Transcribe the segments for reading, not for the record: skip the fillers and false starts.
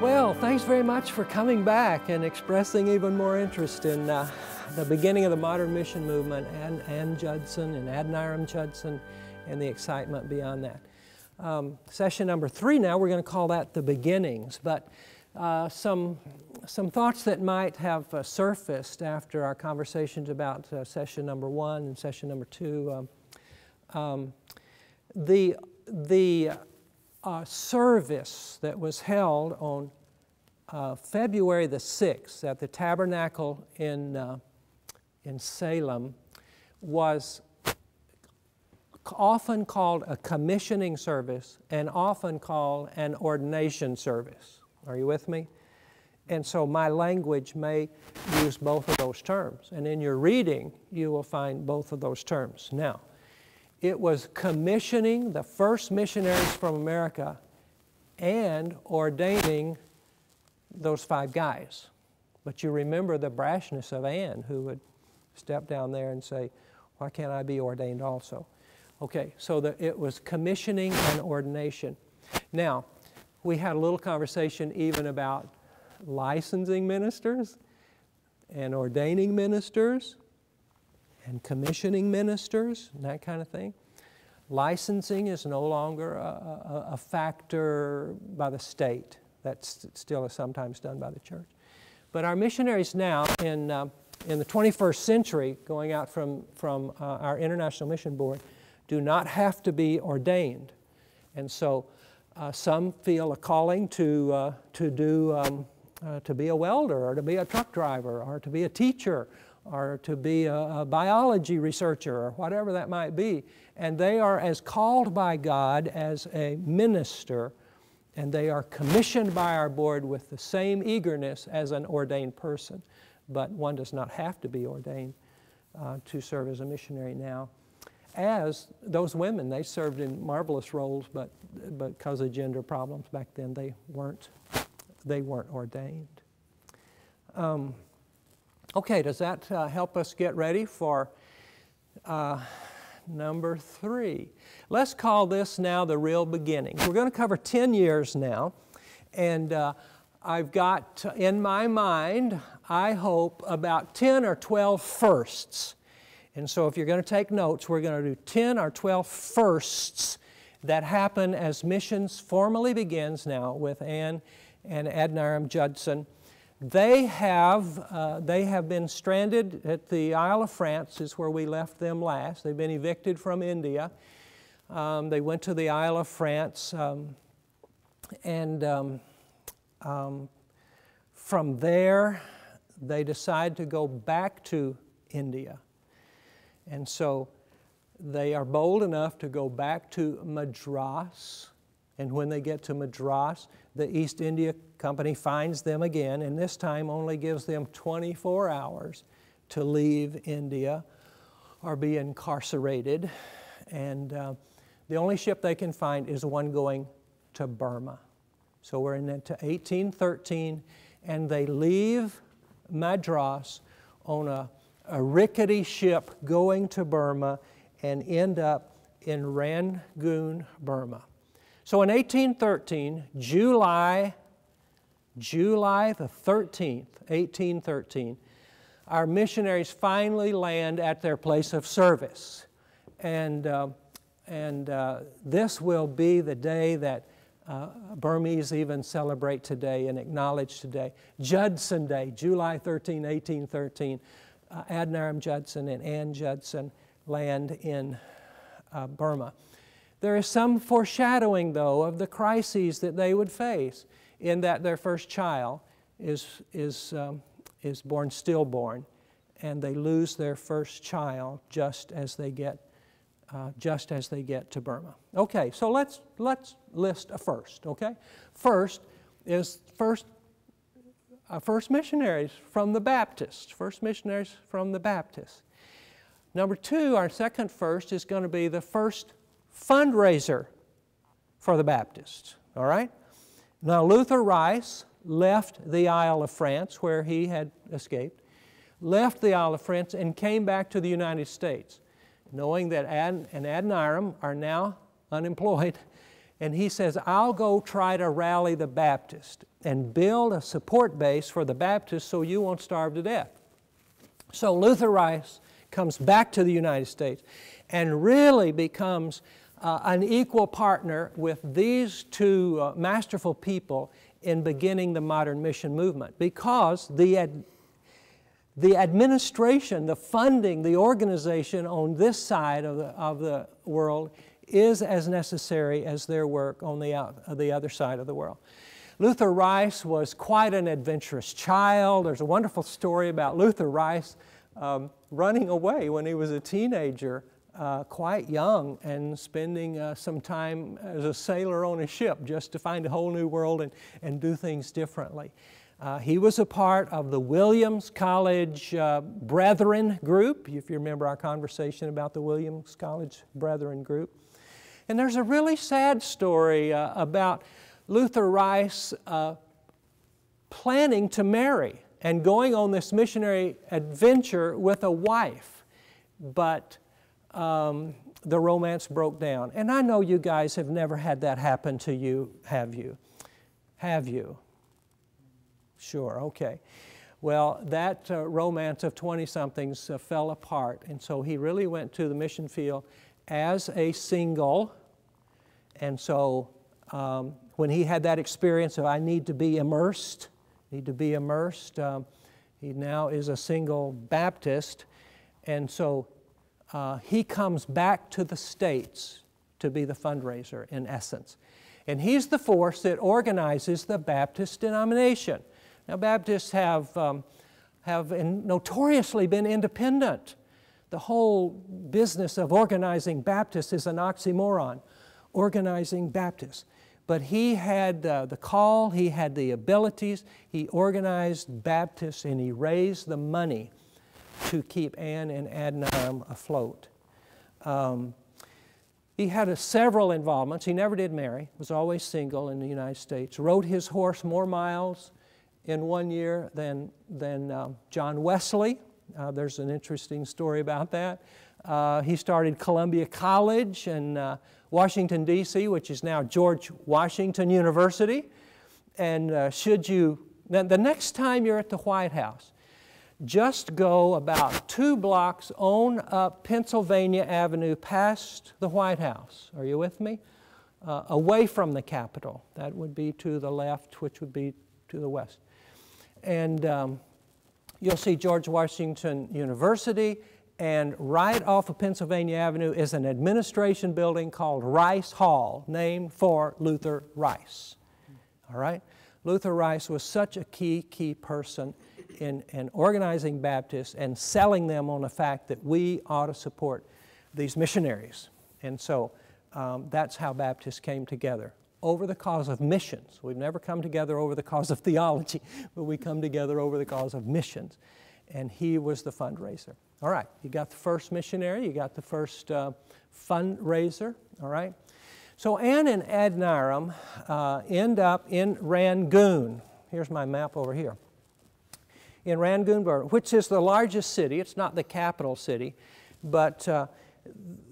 Well, thanks very much for coming back and expressing even more interest in the beginning of the modern mission movement, and Ann Judson and Adoniram Judson, and the excitement beyond that. Session number 3 now, we're going to call that the beginnings, but some thoughts that might have surfaced after our conversations about session number 1 and session number 2. The service that was held on February the 6th at the Tabernacle in Salem was often called a commissioning service and often called an ordination service. Are you with me? And so my language may use both of those terms. And in your reading, you will find both of those terms. Now, it was commissioning the first missionaries from America and ordaining those 5 guys. But you remember the brashness of Ann, who would step down there and say, why can't I be ordained also? Okay, so it was commissioning and ordination. Now, we had a little conversation even about licensing ministers and ordaining ministers and commissioning ministers and that kind of thing. Licensing is no longer a factor by the state. That's still sometimes done by the church. But our missionaries now in the 21st century, going out from our International Mission Board, do not have to be ordained. And so some feel a calling to be a welder, or to be a truck driver, or to be a teacher, or to be a biology researcher, or whatever that might be. And they are as called by God as a minister, and they are commissioned by our board with the same eagerness as an ordained person. But one does not have to be ordained to serve as a missionary now. As those women, they served in marvelous roles, but because of gender problems back then, they weren't ordained. Okay, does that help us get ready for number 3? Let's call this now the real beginning. We're going to cover 10 years now, and I've got in my mind, I hope, about 10 or 12 firsts. And so if you're going to take notes, we're going to do 10 or 12 firsts that happen as missions formally begins now with Ann and Adoniram Judson. They have been stranded at the Isle of France, is where we left them last. They've been evicted from India. They went to the Isle of France, and from there they decide to go back to India. And so they are bold enough to go back to Madras. And when they get to Madras, the East India Company finds them again, and this time only gives them 24 hours to leave India or be incarcerated. And the only ship they can find is one going to Burma. So we're into 1813, and they leave Madras on a rickety ship going to Burma and end up in Rangoon, Burma. So in 1813, July the 13th, 1813, our missionaries finally land at their place of service. And this will be the day that Burmese even celebrate today and acknowledge today. Judson Day, July 13, 1813. Adoniram Judson and Ann Judson land in Burma. There is some foreshadowing, though, of the crises that they would face, in that their first child is born stillborn, and they lose their first child just as they get to Burma. Okay, so let's list a first. Okay, first missionaries from the Baptists. First missionaries from the Baptists. Number 2, our second first is going to be the first fundraiser for the Baptists. All right? Now, Luther Rice left the Isle of France, where he had escaped, left the Isle of France and came back to the United States, knowing that Ann and Adoniram are now unemployed And he says, I'll go try to rally the Baptists and build a support base for the Baptists so you won't starve to death. So Luther Rice comes back to the United States and really becomes an equal partner with these two masterful people in beginning the modern mission movement, because the administration, the funding, the organization on this side of the world is as necessary as their work on the other side of the world. Luther Rice was quite an adventurous child. There's a wonderful story about Luther Rice running away when he was a teenager, quite young, and spending some time as a sailor on a ship just to find a whole new world and do things differently. He was a part of the Williams College Brethren group, if you remember our conversation about the Williams College Brethren group. And there's a really sad story about Luther Rice planning to marry and going on this missionary adventure with a wife, but the romance broke down. And I know you guys have never had that happen to you, have you? Have you? Sure, okay. Well, that romance of 20-somethings fell apart, and so he really went to the mission field as a single. And so when he had that experience of, I need to be immersed, he now is a single Baptist. And so he comes back to the States to be the fundraiser, in essence. And he's the force that organizes the Baptist denomination. Now, Baptists have notoriously been independent. The whole business of organizing Baptists is an oxymoron, organizing Baptists. But he had the call, he had the abilities, he organized Baptists, and he raised the money to keep Ann and Adoniram afloat. He had several involvements. He never did marry, was always single in the United States. Rode his horse more miles in 1 year than John Wesley. There's an interesting story about that. He started Columbia College in Washington, D.C., which is now George Washington University. And the next time you're at the White House, just go about 2 blocks on up Pennsylvania Avenue past the White House. Are you with me? Away from the Capitol. That would be to the left, which would be to the west. And you'll see George Washington University, and right off of Pennsylvania Avenue is an administration building called Rice Hall, named for Luther Rice. All right? Luther Rice was such a key person in organizing Baptists and selling them on the fact that we ought to support these missionaries. And so that's how Baptists came together, over the cause of missions. We've never come together over the cause of theology, but we come together over the cause of missions. And he was the fundraiser. All right, you got the first missionary, you got the first fundraiser, all right? So Ann and Adoniram end up in Rangoon. Here's my map over here. In Rangoon, which is the largest city. It's not the capital city, but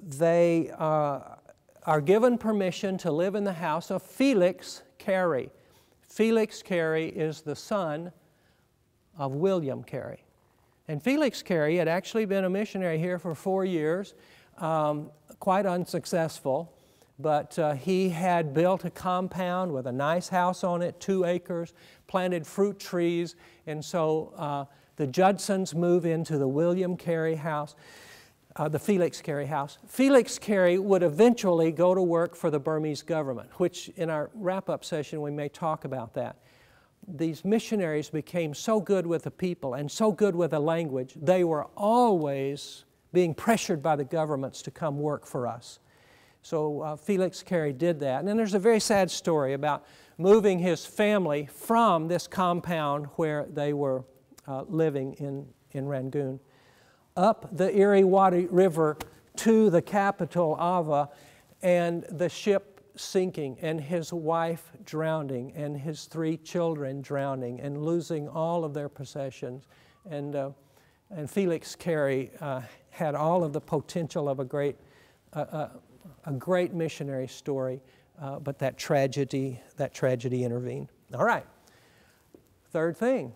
they are given permission to live in the house of Felix Carey. Felix Carey is the son of William Carey. And Felix Carey had actually been a missionary here for 4 years, quite unsuccessful, but he had built a compound with a nice house on it, 2 acres, planted fruit trees, and so the Judsons move into the William Carey house, the Felix Carey house. Felix Carey would eventually go to work for the Burmese government, which in our wrap-up session we may talk about that. These missionaries became so good with the people and so good with the language, they were always being pressured by the governments to come work for us. So Felix Carey did that. And then there's a very sad story about moving his family from this compound where they were living in Rangoon up the Irrawaddy River to the capital, Ava, and the ship sinking, and his wife drowning, and his 3 children drowning, and losing all of their possessions. And Felix Carey had all of the potential of a great missionary story, but that tragedy intervened. All right. Third thing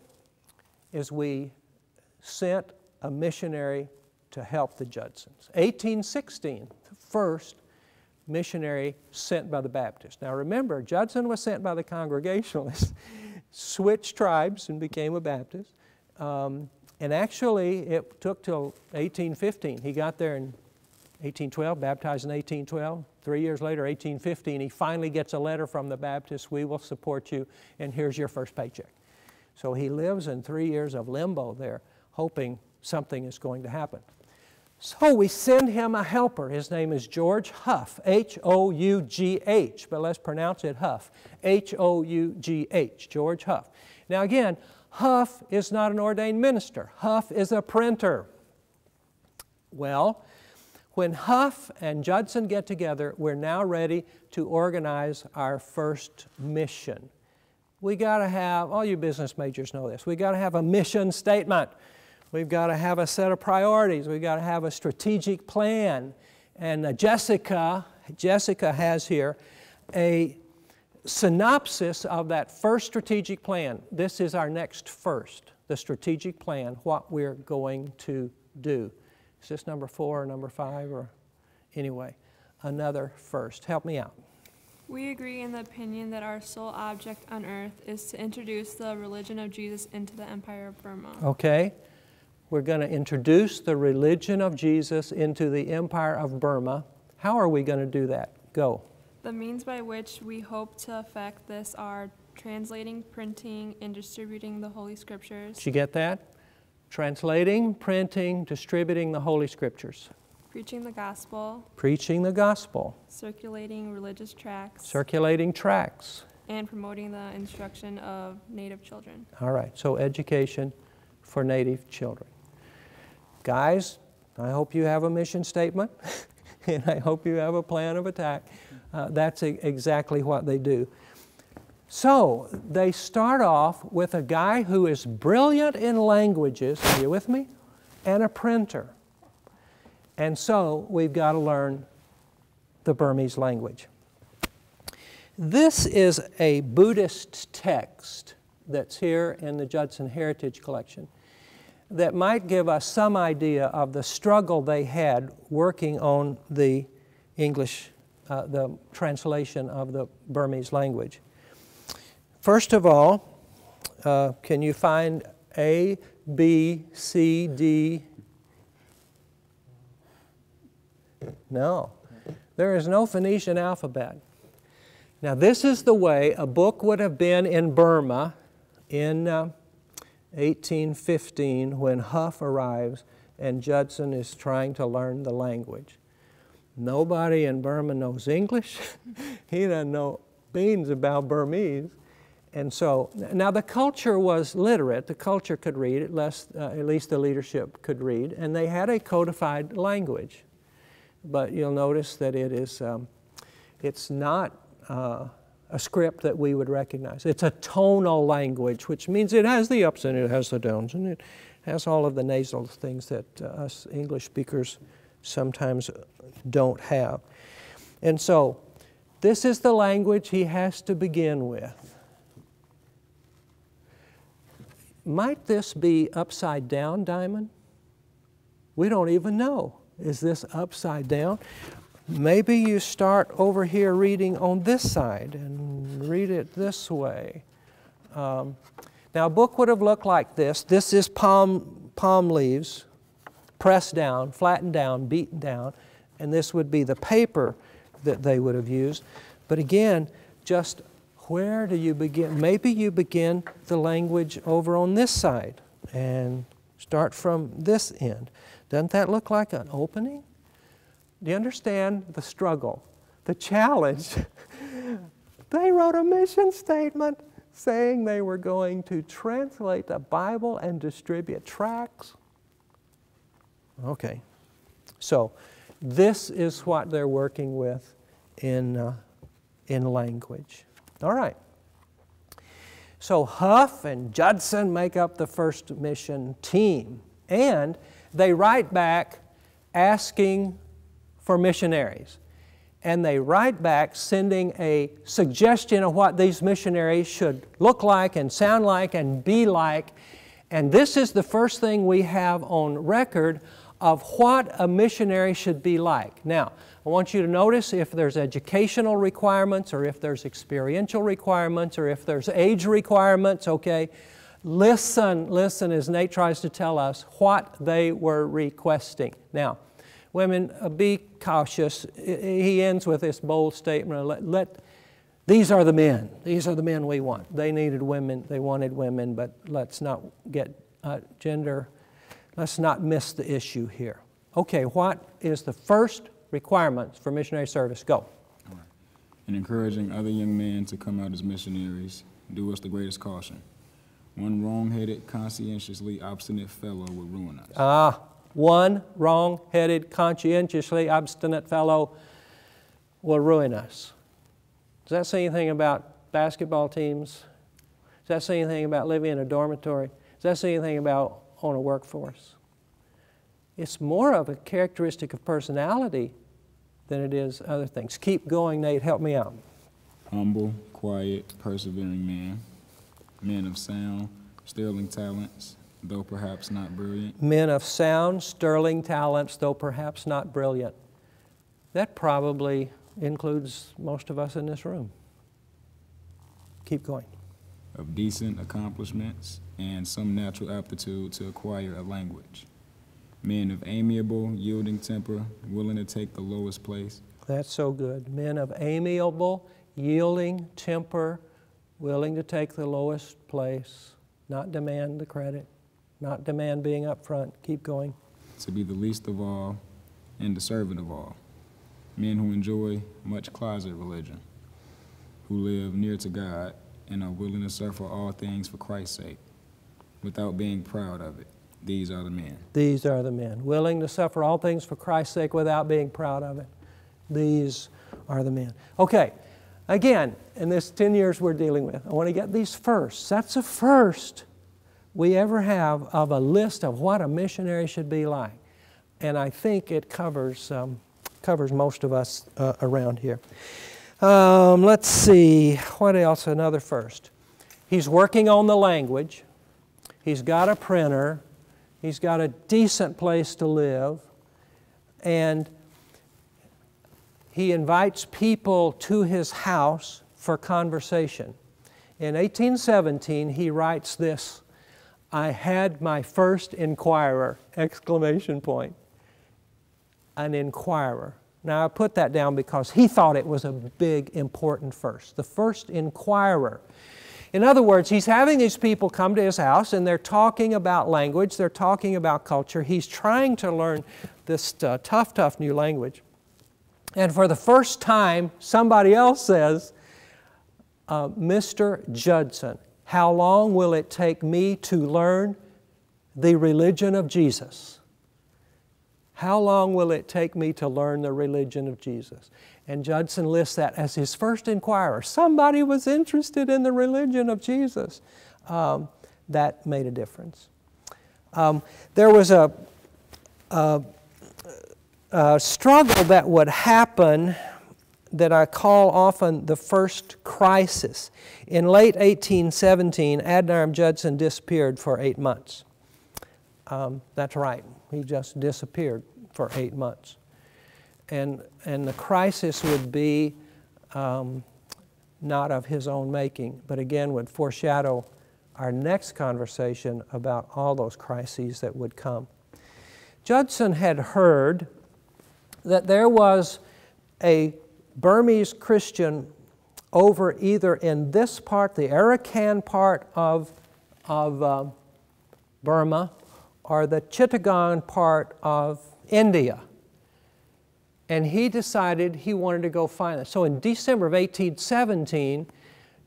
is we sent a missionary to help the Judsons. 1816, the first missionary sent by the Baptists. Now remember, Judson was sent by the Congregationalists, switched tribes and became a Baptist. And actually, it took till 1815. He got there in 1812, baptized in 1812. 3 years later, 1815, he finally gets a letter from the Baptists, we will support you, and here's your first paycheck. So he lives in 3 years of limbo there, hoping something is going to happen. So we send him a helper. His name is George Hough, H-O-U-G-H, but let's pronounce it Huff, H-O-U-G-H, George Hough. Now again, Huff is not an ordained minister. Huff is a printer. Well, when Huff and Judson get together, we're now ready to organize our first mission. We got to have, all you business majors know this, we got to have a mission statement. We've got to have a set of priorities. We've got to have a strategic plan. And Jessica has here a synopsis of that first strategic plan. This is our next first, the strategic plan, what we're going to do. Is this number 4 or number 5 or anyway, another first. Help me out. We agree in the opinion that our sole object on earth is to introduce the religion of Jesus into the Empire of Burma. Okay. We're going to introduce the religion of Jesus into the Empire of Burma. How are we going to do that? Go. The means by which we hope to effect this are translating, printing, and distributing the Holy Scriptures. Did you get that? Translating, printing, distributing the Holy Scriptures. Preaching the gospel. Preaching the gospel. Circulating religious tracts. Circulating tracts. And promoting the instruction of Native children. All right, so education for Native children. Guys, I hope you have a mission statement, and I hope you have a plan of attack. That's exactly what they do. So, they start off with a guy who is brilliant in languages, are you with me? And a printer. And so, we've got to learn the Burmese language. This is a Buddhist text that's here in the Judson Heritage Collection that might give us some idea of the struggle they had working on the English, the translation of the Burmese language. First of all, can you find A, B, C, D? No. There is no Phoenician alphabet. Now this is the way a book would have been in Burma in 1815 when Huff arrives and Judson is trying to learn the language. Nobody in Burma knows English. He doesn't know beans about Burmese. And so, now the culture was literate. The culture could read, at least the leadership could read, and they had a codified language. But you'll notice that it is, it's not a script that we would recognize. It's a tonal language, which means it has the ups and it has the downs, and it has all of the nasal things that us English speakers sometimes don't have. And so, this is the language he has to begin with. Might this be upside down, Diamond? We don't even know. Is this upside down? Maybe you start over here reading on this side and read it this way. Now a book would have looked like this. This is palm leaves, pressed down, flattened down, beaten down, and this would be the paper that they would have used. But again, just where do you begin? Maybe you begin the language over on this side and start from this end. Doesn't that look like an opening? Do you understand the struggle, the challenge? They wrote a mission statement saying they were going to translate the Bible and distribute tracts. Okay, so this is what they're working with in language. All right. So Huff and Judson make up the first mission team, and they write back asking for missionaries. and they write back sending a suggestion of what these missionaries should look like and sound like and be like. And this is the first thing we have on record of what a missionary should be like. Now, I want you to notice if there's educational requirements or if there's experiential requirements or if there's age requirements, okay? Listen, as Nate tries to tell us what they were requesting. Now, women, be cautious. He ends with this bold statement, these are the men. These are the men we want. They needed women. They wanted women, but let's not get gender. Let's not miss the issue here. Okay, what is the first requirements for missionary service? Go. All right. In encouraging other young men to come out as missionaries, do us the greatest caution. One wrong-headed, conscientiously obstinate fellow would ruin us. One wrong-headed, conscientiously obstinate fellow will ruin us. Does that say anything about basketball teams? Does that say anything about living in a dormitory? Does that say anything about on a workforce? It's more of a characteristic of personality than it is other things. Keep going, Nate. Help me out. Humble, quiet, persevering men. Men of sound, sterling talents, though perhaps not brilliant. Men of sound, sterling talents, though perhaps not brilliant. That probably includes most of us in this room. Keep going. Of decent accomplishments and some natural aptitude to acquire a language. Men of amiable, yielding temper, willing to take the lowest place. That's so good. Men of amiable, yielding temper, willing to take the lowest place, not demand the credit, not demand being up front. Keep going. To be the least of all and the servant of all. Men who enjoy much closet religion, who live near to God and are willing to suffer all things for Christ's sake, without being proud of it. These are the men. These are the men. Willing to suffer all things for Christ's sake without being proud of it. These are the men. Okay, again, in this 10 years we're dealing with, I want to get these firsts. That's the first we ever have of a list of what a missionary should be like. And I think it covers most of us around here. Let's see, what else? Another first. He's working on the language. He's got a printer. He's got a decent place to live. And he invites people to his house for conversation. In 1817, he writes this, "I had my first inquirer!" Exclamation point. An inquirer. Now I put that down because he thought it was a big, important first. The first inquirer. In other words, he's having these people come to his house and they're talking about language, they're talking about culture. He's trying to learn this tough new language. And for the first time, somebody else says, Mr. Judson, how long will it take me to learn the religion of Jesus? How long will it take me to learn the religion of Jesus? And Judson lists that as his first inquirer. Somebody was interested in the religion of Jesus. That made a difference. There was a struggle that would happen that I call often the first crisis. In late 1817, Adoniram Judson disappeared for 8 months. That's right. He just disappeared for 8 months. And the crisis would be not of his own making, but again would foreshadow our next conversation about all those crises that would come. Judson had heard that there was a Burmese Christian over either in this part, the Arakan part of Burma, or the Chittagong part of India. And he decided he wanted to go find it. So in December of 1817,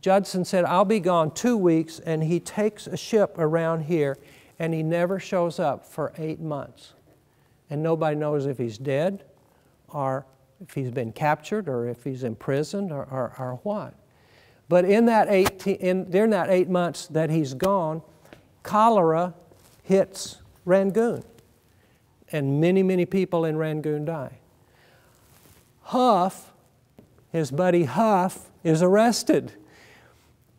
Judson said, I'll be gone 2 weeks, and he takes a ship around here, and he never shows up for 8 months. And nobody knows if he's dead, or if he's been captured, or if he's imprisoned, or what. But during that 8 months that he's gone, cholera hits Rangoon, and many people in Rangoon die. Huff his buddy Huff is arrested.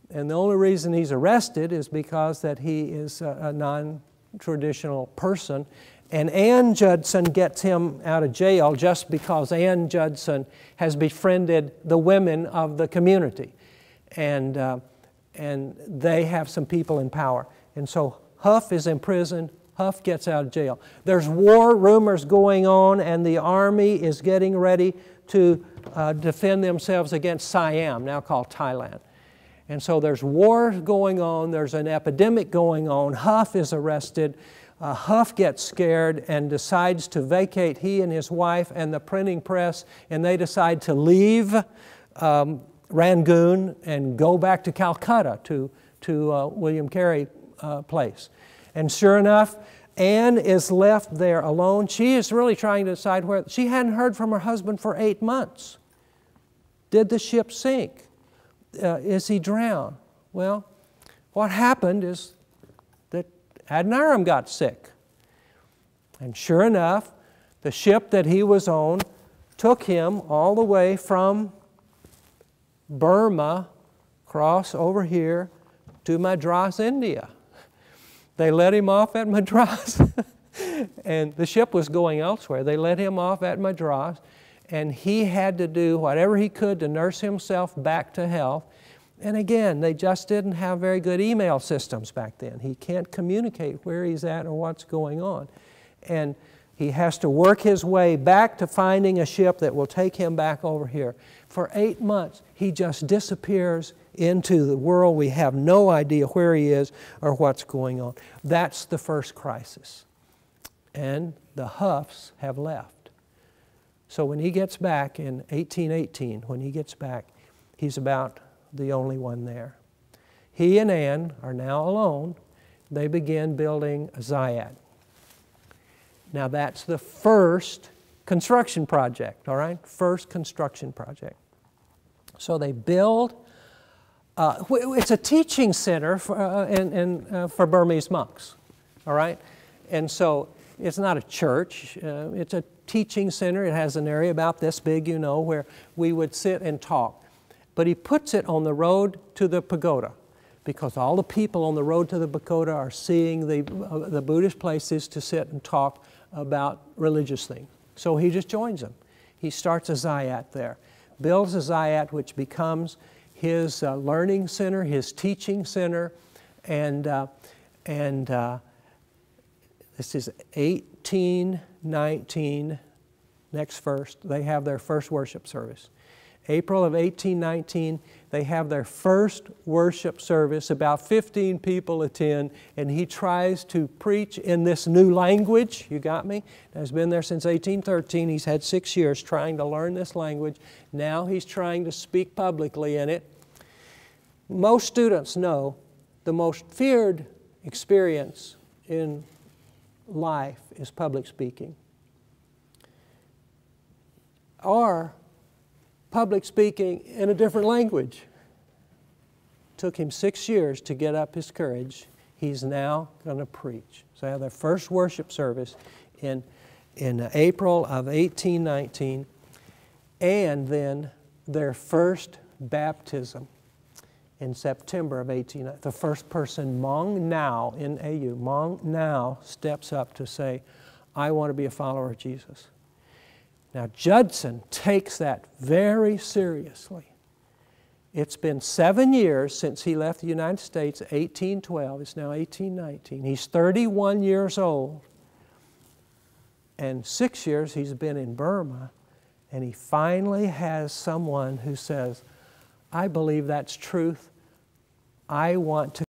And the only reason he's arrested is because that he is a non-traditional person. And Ann Judson gets him out of jail just because Ann Judson has befriended the women of the community. And they have some people in power. And so Huff is in prison. Huff gets out of jail. There's war rumors going on, and the army is getting ready to defend themselves against Siam, now called Thailand. And so there's war going on. There's an epidemic going on. Huff is arrested. Huff gets scared and decides to vacate, he and his wife and the printing press, and they decide to leave Rangoon and go back to Calcutta to William Carey Place. And sure enough, Anne is left there alone. She is really trying to decide where. She hadn't heard from her husband for 8 months. Did the ship sink? Is he drowned? Well, what happened is that Adoniram got sick. And sure enough, the ship that he was on took him all the way from Burma, across over here, to Madras, India. They let him off at Madras, and the ship was going elsewhere. They let him off at Madras, and he had to do whatever he could to nurse himself back to health. And again, they just didn't have very good email systems back then. He can't communicate where he's at or what's going on. And he has to work his way back to finding a ship that will take him back over here. For 8 months, he just disappears into the world. We have no idea where he is or what's going on. That's the first crisis. And the Huffs have left. So when he gets back in 1818, when he gets back, he's about the only one there. He and Anne are now alone. They begin building a Zayat. Now that's the first construction project, all right? First construction project. So they build, it's a teaching center for Burmese monks, all right? And so it's not a church, it's a teaching center. It has an area about this big, you know, where we would sit and talk. But he puts it on the road to the pagoda, because all the people on the road to the pagoda are seeing the Buddhist places to sit and talk about religious things. So he just joins them. He starts a Zayat there, builds a Zayat which becomes his learning center, his teaching center, and this is 1819, next verse, they have their first worship service. April of 1819, they have their first worship service. About 15 people attend, and he tries to preach in this new language. You got me? He's been there since 1813. He's had 6 years trying to learn this language. Now he's trying to speak publicly in it. Most students know the most feared experience in life is public speaking, or public speaking in a different language. Took him 6 years to get up his courage. He's now going to preach. So they have their first worship service in April of 1819, and then their first baptism in September of 1819. The first person, Mong Nao, N-A-U, Mong Nao, steps up to say, I want to be a follower of Jesus. Now, Judson takes that very seriously. It's been 7 years since he left the United States, 1812. It's now 1819. He's 31 years old. And 6 years he's been in Burma. And he finally has someone who says, I believe that's truth. I want to